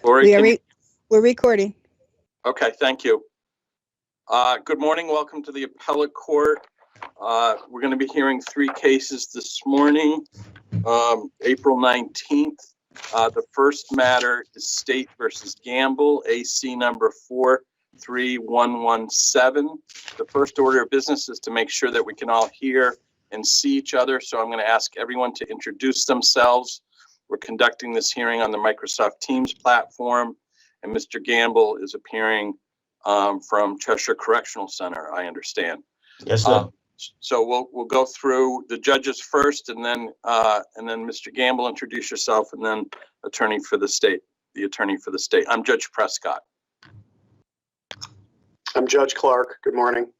Lori, We're recording. Okay, thank you. Good morning. Welcome to the appellate court. We're going to be hearing three cases this morning, April 19th. The first matter is State versus Gamble, AC number 43117. The first order of business is to make sure that we can all hear and see each other. So I'm going to ask everyone to introduce themselves. We're conducting this hearing on the Microsoft Teams platform, and Mr. Gamble is appearing from Cheshire Correctional Center, I understand. Yes, sir. So we'll go through the judges first, and then Mr. Gamble, introduce yourself, and then the attorney for the state. I'm Judge Prescott. I'm Judge Clark. Good morning.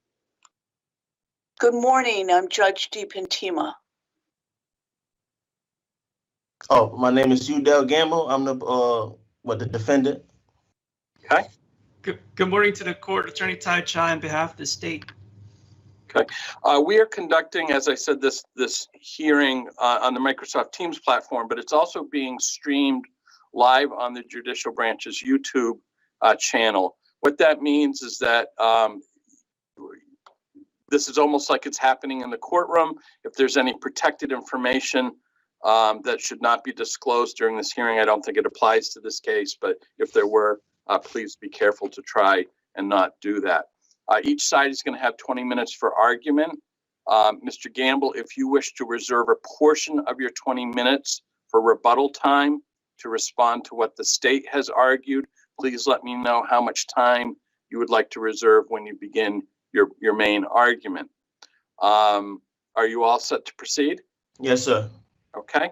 Good morning. I'm Judge DiPentima. Oh, my name is HUDEL Gamble. I'm the defendant. Okay. Good morning to the court, Attorney Tai Chai on behalf of the state. Okay. We are conducting, as I said, this hearing on the Microsoft Teams platform, but it's also being streamed live on the judicial branch's YouTube channel. What that means is that this is almost like it's happening in the courtroom. If there's any protected information that should not be disclosed during this hearing, I don't think it applies to this case, but if there were, please be careful to try and not do that. Each side is going to have 20 minutes for argument. Mr. Gamble, if you wish to reserve a portion of your 20 minutes for rebuttal time to respond to what the state has argued, please let me know how much time you would like to reserve when you begin your main argument. Are you all set to proceed? Yes, sir. Okay.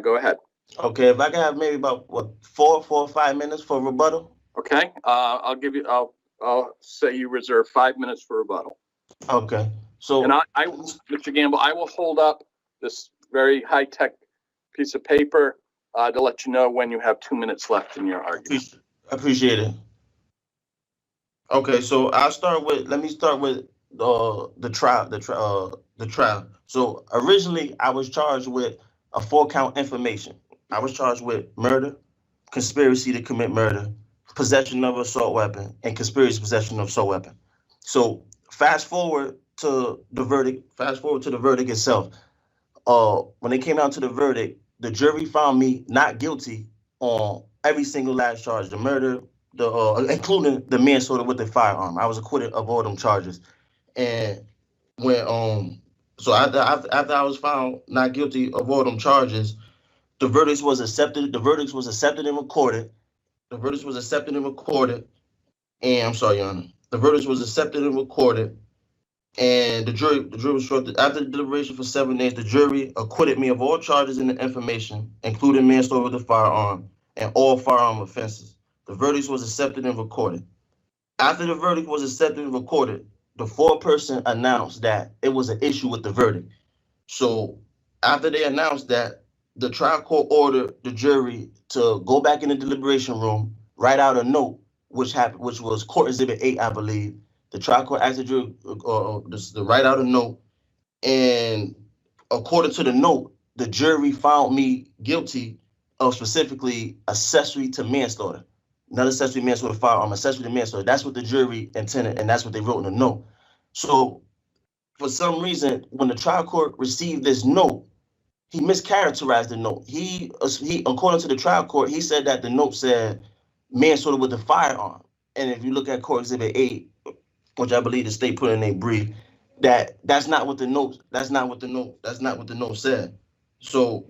Go ahead. Okay, if I can have maybe about 4 or 5 minutes for rebuttal. Okay. I'll say you reserve 5 minutes for rebuttal. Okay. So, and Mr. Gamble, I will hold up this very high-tech piece of paper to let you know when you have 2 minutes left in your argument. Appreciate it. Okay, so let me start with the trial. So originally I was charged with a 4-count information. I was charged with murder, conspiracy to commit murder, possession of assault weapon, and conspiracy possession of assault weapon. So fast forward to the verdict itself. When it came down to the verdict, the jury found me not guilty on every single last charge, the murder, including the manslaughter with the firearm. I was acquitted of all them charges. And when so after I was found not guilty of all them charges, the verdict was accepted and recorded. And I'm sorry, Your Honor. The verdict was accepted and recorded. And the jury was instructed after the deliberation for 7 days, the jury acquitted me of all charges in the information, including manslaughter with the firearm and all firearm offenses. The verdict was accepted and recorded. After the verdict was accepted and recorded, the foreperson announced that it was an issue with the verdict. So after they announced that, the trial court ordered the jury to go back in the deliberation room, write out a note, which was Court Exhibit 8, I believe. The trial court asked the jury to write out a note, and according to the note, the jury found me guilty of specifically accessory to manslaughter. Not accessory manslaughter firearm, accessory to manslaughter. That's what the jury intended, and that's what they wrote in the note. So for some reason, when the trial court received this note, he mischaracterized the note. He according to the trial court, he said that the note said manslaughter with the firearm. And if you look at Court Exhibit 8, which I believe the state put in a brief, that's not what the note said. So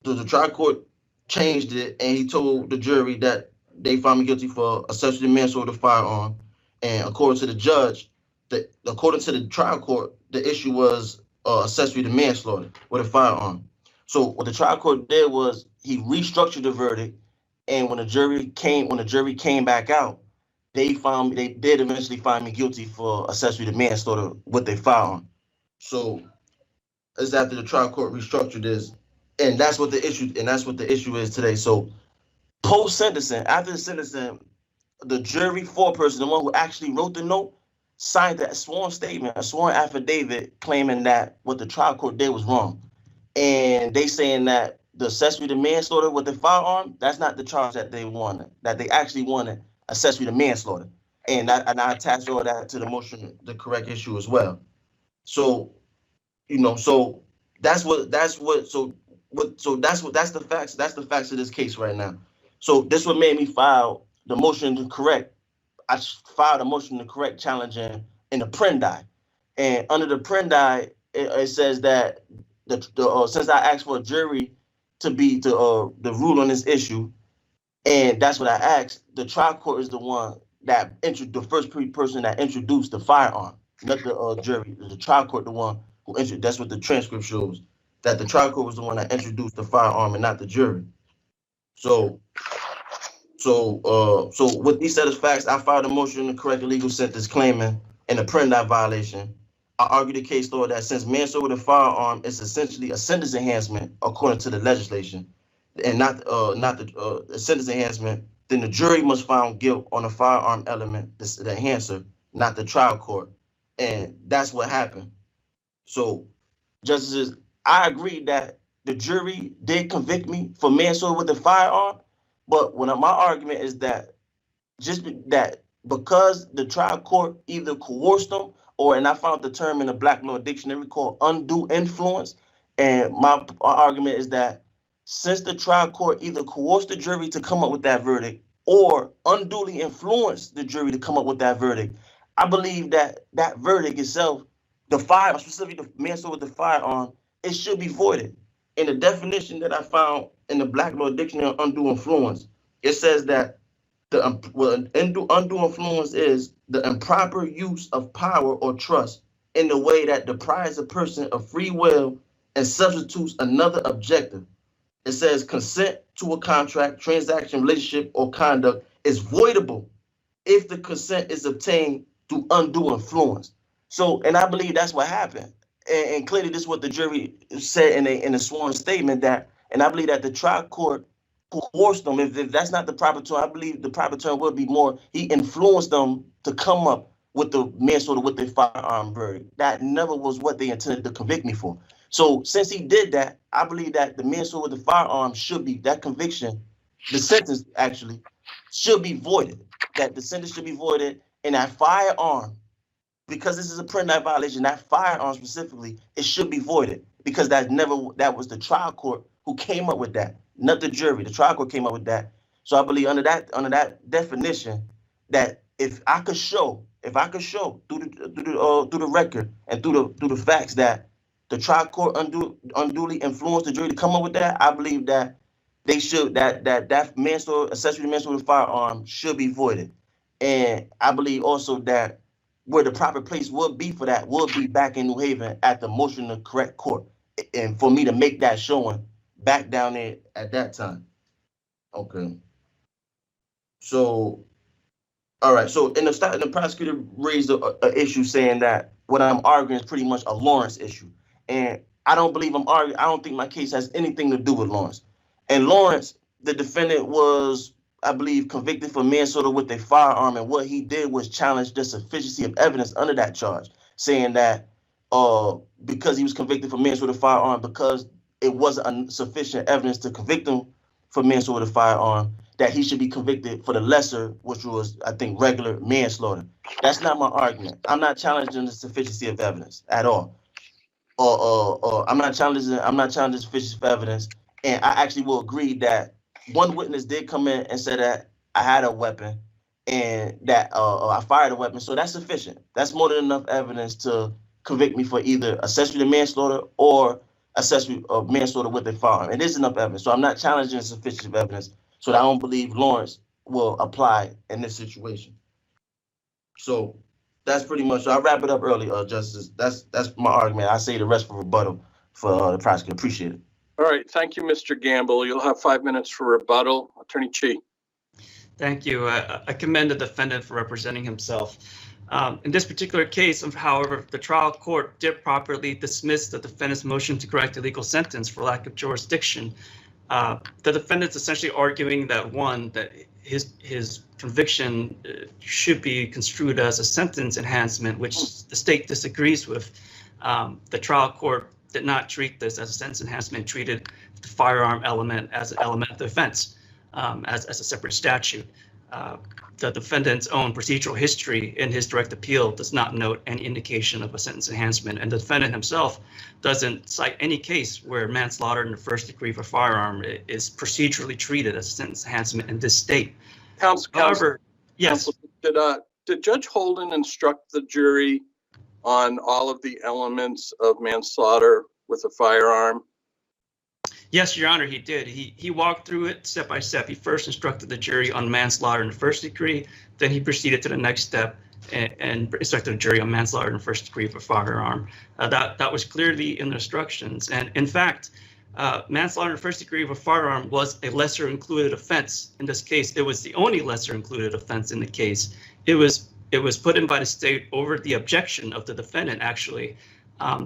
the trial court changed it, and he told the jury that they found me guilty for accessory to manslaughter with a firearm. And according to the judge, according to the trial court, the issue was accessory to manslaughter with a firearm. So what the trial court did was he restructured the verdict, and when the jury came back out, they did eventually find me guilty for accessory to manslaughter with a firearm. So it's after the trial court restructured this, and that's what the issue is today. So post sentencing, after the sentencing, the jury foreperson, the one who actually wrote the note, signed a sworn statement, a sworn affidavit claiming that what the trial court did was wrong. And they saying that the accessory to manslaughter with the firearm, that's not the charge that they wanted, that they actually wanted accessory to manslaughter. And I attached all that to the motion, the correct issue as well. So, so that's the facts. That's the facts of this case right now. So this what made me file the motion to correct. I filed a motion to correct challenging in the Prendi. And under the Prendi, it says that since I asked for a jury to rule on this issue, and that's what I asked, the trial court is the one that the first person that introduced the firearm, not the jury. The trial court the one who introduced. That's what the transcript shows, that the trial court was the one that introduced the firearm and not the jury. So with these set of facts, I filed a motion to correct the legal sentence claiming an Apprendi violation. I argue the case law that since manslaughter with a firearm is essentially a sentence enhancement according to the legislation, and not the sentence enhancement, then the jury must find guilt on the firearm element, the enhancer, not the trial court, and that's what happened. So, justices, I agree that the jury did convict me for manslaughter with a firearm. But my argument is that because the trial court either coerced them and I found the term in the Black Law Dictionary called undue influence. And my argument is that since the trial court either coerced the jury to come up with that verdict or unduly influenced the jury to come up with that verdict, I believe that that verdict itself, the firearm, specifically the manslaughter with the firearm, it should be voided. In the definition that I found in the Black Law Dictionary of undue influence, it says that undue influence is the improper use of power or trust in the way that deprives a person of free will and substitutes another objective. It says consent to a contract, transaction, relationship, or conduct is voidable if the consent is obtained through undue influence. So, and I believe that's what happened. And clearly this is what the jury said in a sworn statement, that, and I believe that the trial court coerced them. If that's not the proper term, I believe the proper term would be more, he influenced them to come up with the manslaughter with the firearm verdict. That never was what they intended to convict me for. So since he did that, I believe that the manslaughter with the firearm should be, that conviction, the sentence actually should be voided. That the sentence should be voided, and that firearm, because this is a Apprendi violation, that firearm specifically, it should be voided, because that was the trial court who came up with that, not the jury. The trial court came up with that. So I believe under that definition, that if I could show through the record and through the facts that the trial court unduly influenced the jury to come up with that, I believe that they should, that manslaughter, accessory to manslaughter with firearm should be voided. And I believe also that where the proper place would be for that would be back in New Haven at the motion to correct court, and for me to make that showing back down there at that time. Okay. So, all right. So in the prosecutor raised a issue saying that what I'm arguing is pretty much a Lawrence issue, and I don't believe I'm arguing. I don't think my case has anything to do with Lawrence. And Lawrence, the defendant was, I believe, convicted for manslaughter with a firearm, and what he did was challenge the sufficiency of evidence under that charge, saying that because he was convicted for manslaughter with a firearm, because it wasn't sufficient evidence to convict him for manslaughter with a firearm, that he should be convicted for the lesser, which was, I think, regular manslaughter. That's not my argument. I'm not challenging the sufficiency of evidence at all. I'm not challenging sufficiency of evidence, and I actually will agree that one witness did come in and said that I had a weapon and that I fired a weapon. So that's sufficient. That's more than enough evidence to convict me for either accessory to manslaughter or accessory of manslaughter with a firearm. It is enough evidence. So I'm not challenging sufficiency of evidence. So I don't believe Lawrence will apply in this situation. So that's pretty much, I'll wrap it up early, Justice. That's my argument. I say the rest for rebuttal for the prosecutor. Appreciate it. All right. Thank you, Mr. Gamble. You'll have 5 minutes for rebuttal. Attorney Chi. Thank you. I commend the defendant for representing himself. In this particular case, however, the trial court did properly dismiss the defendant's motion to correct a legal sentence for lack of jurisdiction. The defendant's essentially arguing that, one, that his conviction should be construed as a sentence enhancement, which the state disagrees with. The trial court did not treat this as a sentence enhancement, treated the firearm element as an element of the offense, as a separate statute. The defendant's own procedural history in his direct appeal does not note any indication of a sentence enhancement, and the defendant himself doesn't cite any case where manslaughter in the first degree for firearm is procedurally treated as a sentence enhancement in this state. However, yes. Did Judge Holden instruct the jury on all of the elements of manslaughter with a firearm? Yes, Your Honor, he did. He walked through it step by step. He first instructed the jury on manslaughter in the first degree, then he proceeded to the next step and instructed the jury on manslaughter in the first degree for firearm. That was clearly in the instructions. And in fact, manslaughter in the first degree of a firearm was a lesser included offense. In this case, it was the only lesser included offense in the case. It was put in by the state over the objection of the defendant, actually.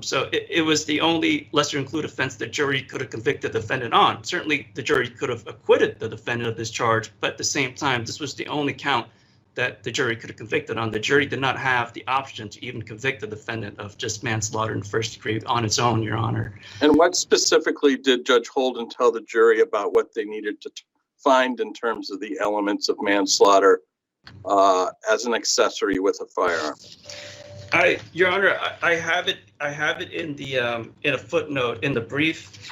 So it was the only lesser included offense the jury could have convicted the defendant on. Certainly, the jury could have acquitted the defendant of this charge, but at the same time, this was the only count that the jury could have convicted on. The jury did not have the option to even convict the defendant of just manslaughter in the first degree on its own, Your Honor. And what specifically did Judge Holden tell the jury about what they needed to find in terms of the elements of manslaughter as an accessory with a firearm? Your Honor, I have it in the in a footnote in the brief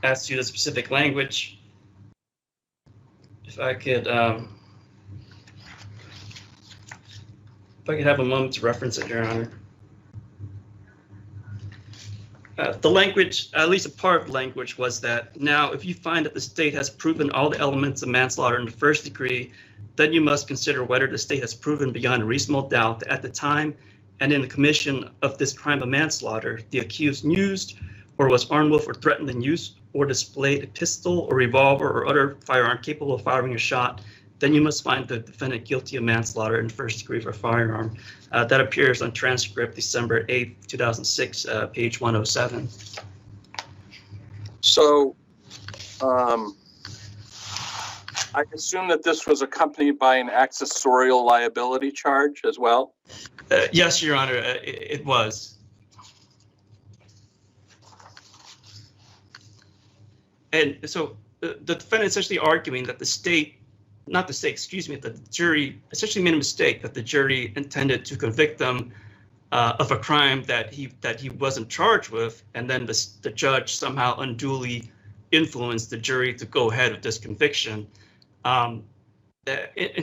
as to the specific language. If I could have a moment to reference it, Your Honor. The language, at least a part of the language, was that now if you find that the state has proven all the elements of manslaughter in the first degree, then you must consider whether the state has proven beyond a reasonable doubt that at the time and in the commission of this crime of manslaughter, the accused used or was armed with or threatened in use or displayed a pistol or revolver or other firearm capable of firing a shot, then you must find the defendant guilty of manslaughter in the first degree for firearm. That appears on transcript December 8th, 2006, page 107. So I assume that this was accompanied by an accessorial liability charge as well? Yes, Your Honor, it was. And so the defendant essentially arguing that the jury essentially made a mistake, that the jury intended to convict them of a crime that he wasn't charged with, and then the judge somehow unduly influenced the jury to go ahead with this conviction. In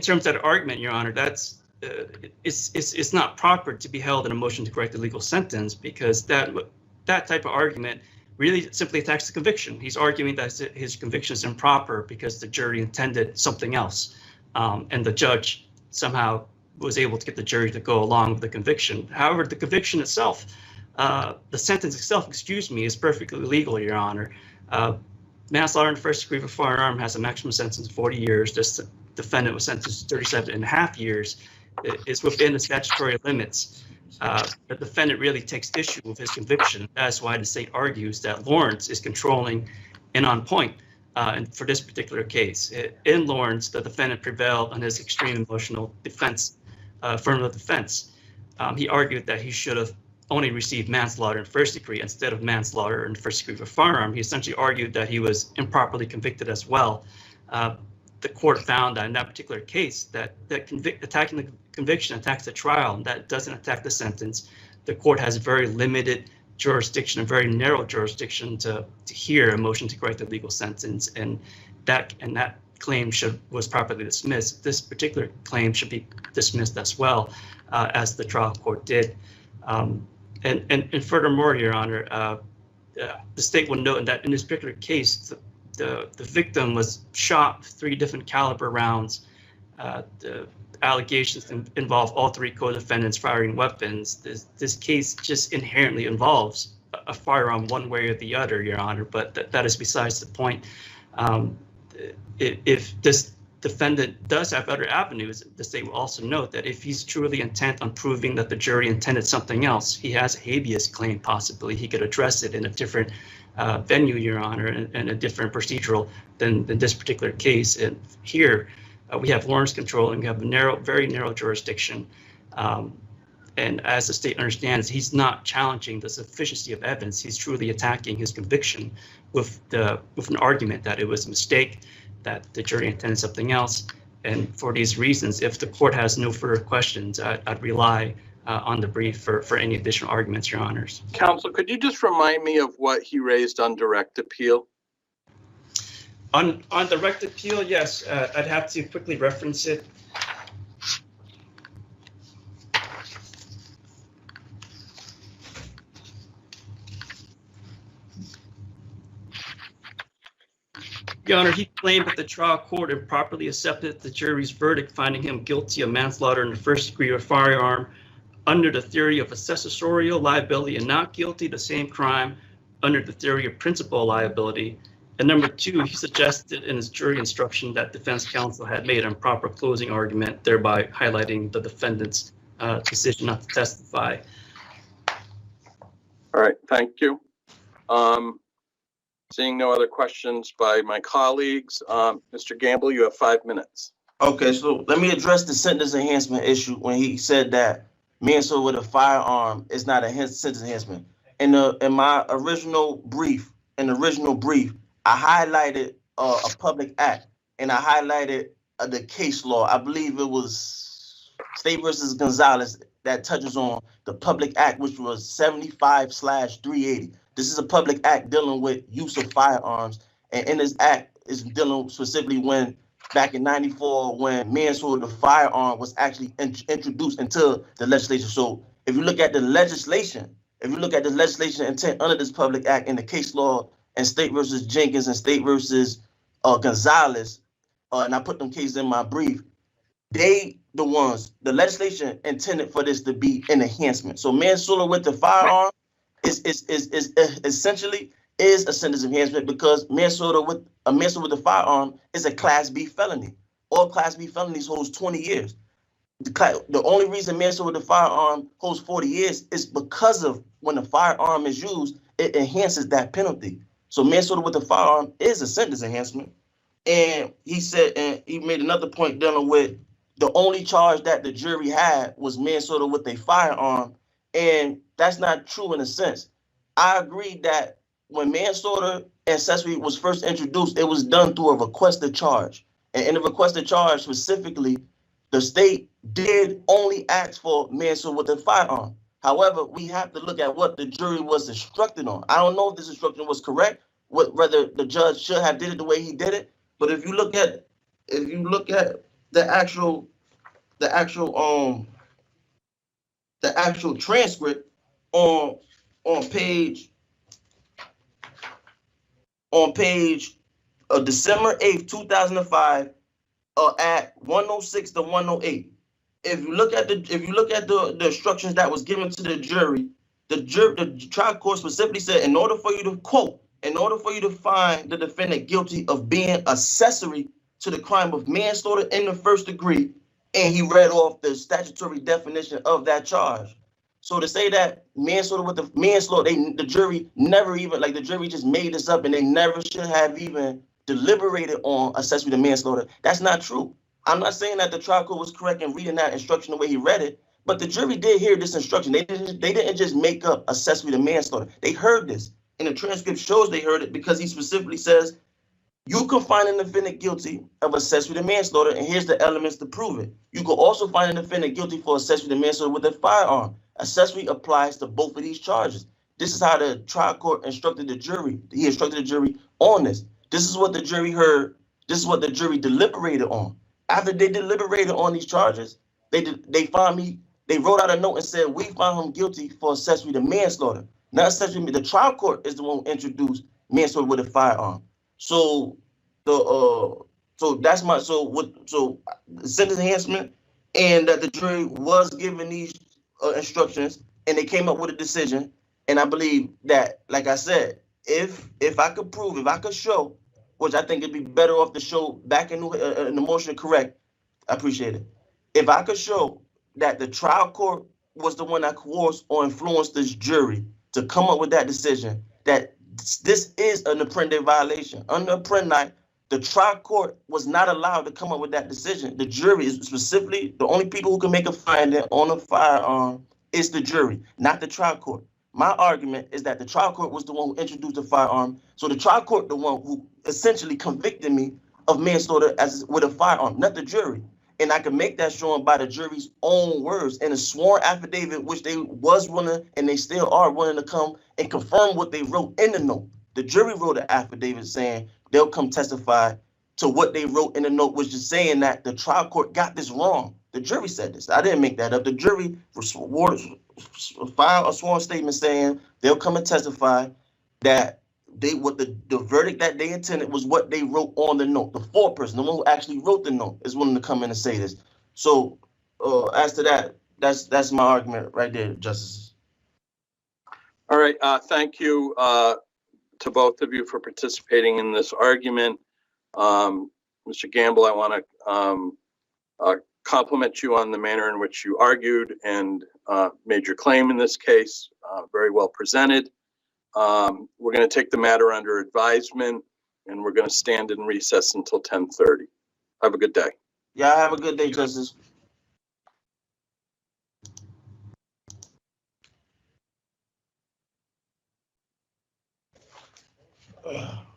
terms of that argument, Your Honor, that's it's not proper to be held in a motion to correct the legal sentence, because that type of argument really simply attacks the conviction. He's arguing that his conviction is improper because the jury intended something else, and the judge somehow was able to get the jury to go along with the conviction. However, the conviction itself, the sentence itself, is perfectly legal, Your Honor. Manslaughter in the first degree of a firearm has a maximum sentence of 40 years. This defendant was sentenced to 37.5 years. It's within the statutory limits. The defendant really takes issue with his conviction. That's why the state argues that Lawrence is controlling and on point. And for this particular case, in Lawrence, the defendant prevailed on his extreme emotional defense, affirmative defense. He argued that he should have only received manslaughter in first degree instead of manslaughter in first degree of a firearm. He essentially argued that he was improperly convicted as well. The court found that in that particular case, that attacking the conviction attacks the trial, and that doesn't attack the sentence. The court has very limited jurisdiction, a very narrow jurisdiction to hear a motion to correct the legal sentence, and that claim was properly dismissed. This particular claim should be dismissed as well, as the trial court did. And furthermore, Your Honor, the state will note that in this particular case, the victim was shot with 3 different caliber rounds. The allegations involve all 3 co-defendants firing weapons. This case just inherently involves a firearm one way or the other, Your Honor, but that is besides the point. If this defendant does have other avenues, the state will also note that if he's truly intent on proving that the jury intended something else, he has a habeas claim possibly. He could address it in a different venue, Your Honor, and a different procedural than this particular case. And here we have Lawrence control, and we have a very narrow jurisdiction. And as the state understands, he's not challenging the sufficiency of evidence. He's truly attacking his conviction with an argument that it was a mistake, that the jury intended something else. And for these reasons, if the court has no further questions, I'd rely on the brief for any additional arguments, Your Honors. Counsel, could you just remind me of what he raised on direct appeal? On direct appeal, yes, I'd have to quickly reference it. Your Honor, he claimed that the trial court improperly accepted the jury's verdict, finding him guilty of manslaughter in the first degree of firearm under the theory of accessorial liability and not guilty of the same crime under the theory of principal liability. And number two, he suggested in his jury instruction that defense counsel had made an improper closing argument, thereby highlighting the defendant's decision not to testify. All right, thank you. Seeing no other questions by my colleagues, Mr. Gamble, you have 5 minutes. Okay, so let me address the sentence enhancement issue when he said that manslaughter with a firearm is not a sentence enhancement. In my original brief, I highlighted a public act, and I highlighted the case law. I believe it was State versus Gonzalez that touches on the public act, which was 75/380. This is a public act dealing with use of firearms, and in this act is dealing specifically when back in '94 when manslaughter with a firearm was actually introduced into the legislation. So if you look at the legislation, intent under this public act in the case law and State versus Jenkins and State versus Gonzalez, and I put them cases in my brief, the legislation intended for this to be an enhancement. So manslaughter with the firearm is essentially a sentence enhancement because manslaughter with the firearm is a Class B felony. All Class B felonies holds 20 years. The only reason manslaughter with the firearm holds 40 years is because of when the firearm is used, it enhances that penalty. So manslaughter with the firearm is a sentence enhancement. And he said, and he made another point dealing with the only charge that the jury had was manslaughter with a firearm. And that's not true in a sense. I agree that when manslaughter accessory was first introduced, it was done through a requested charge. And in the requested charge specifically, the state did only ask for manslaughter with a firearm. However, we have to look at what the jury was instructed on. I don't know if this instruction was correct, whether the judge should have did it the way he did it. But if you look at the actual transcript on page December 8th, 2005, at 106 to 108. If you look at the instructions that was given to the jury, the trial court specifically said, in order for you to find the defendant guilty of being accessory to the crime of manslaughter in the first degree, and he read off the statutory definition of that charge. So to say that manslaughter with the manslaughter, the jury never even, the jury just made this up and they never should have even deliberated on accessory to manslaughter, that's not true. I'm not saying that the trial court was correct in reading that instruction the way he read it, but the jury did hear this instruction. They didn't just make up accessory to manslaughter. They heard this. And the transcript shows they heard it because he specifically says, you can find an defendant guilty of accessory to manslaughter, and here's the elements to prove it. You can also find an defendant guilty for accessory to manslaughter with a firearm. Accessory applies to both of these charges. This is how the trial court instructed the jury. He instructed the jury on this. This is what the jury heard. This is what the jury deliberated on. After they deliberated on these charges, they wrote out a note and said, we found him guilty for accessory to manslaughter. Not accessory, the trial court is the one who introduced manslaughter with a firearm. So sentence enhancement, and that the jury was given these instructions and they came up with a decision. And I believe that, like I said, if I could show, which I think it'd be better off to show back in the motion correct, I appreciate it. If I could show that the trial court was the one that coerced or influenced this jury to come up with that decision, that this is an Apprendi violation. Under Apprendi, the trial court was not allowed to come up with that decision. The jury is specifically the only people who can make a finding on a firearm It's the jury, not the trial court. My argument is that the trial court was the one who introduced the firearm. So the trial court, the one who essentially convicted me of manslaughter with a firearm, not the jury. And I can make that showing by the jury's own words in a sworn affidavit, which they was willing and they still are willing to come and confirm what they wrote in the note. The jury wrote an affidavit saying they'll come testify to what they wrote in the note, which is saying that the trial court got this wrong. The jury said this. I didn't make that up. The jury filed a sworn statement saying they'll come and testify that the verdict that they intended was what they wrote on the note. The foreperson, the one who actually wrote the note, is willing to come in and say this. So as to that, that's my argument right there, Justices. All right. Thank you to both of you for participating in this argument. Mr. Gamble, I want to compliment you on the manner in which you argued and made your claim in this case. Very well presented. We're going to take the matter under advisement, and we're going to stand in recess until 10:30. Have a good day. Yeah, have a good day, Justice. Ugh.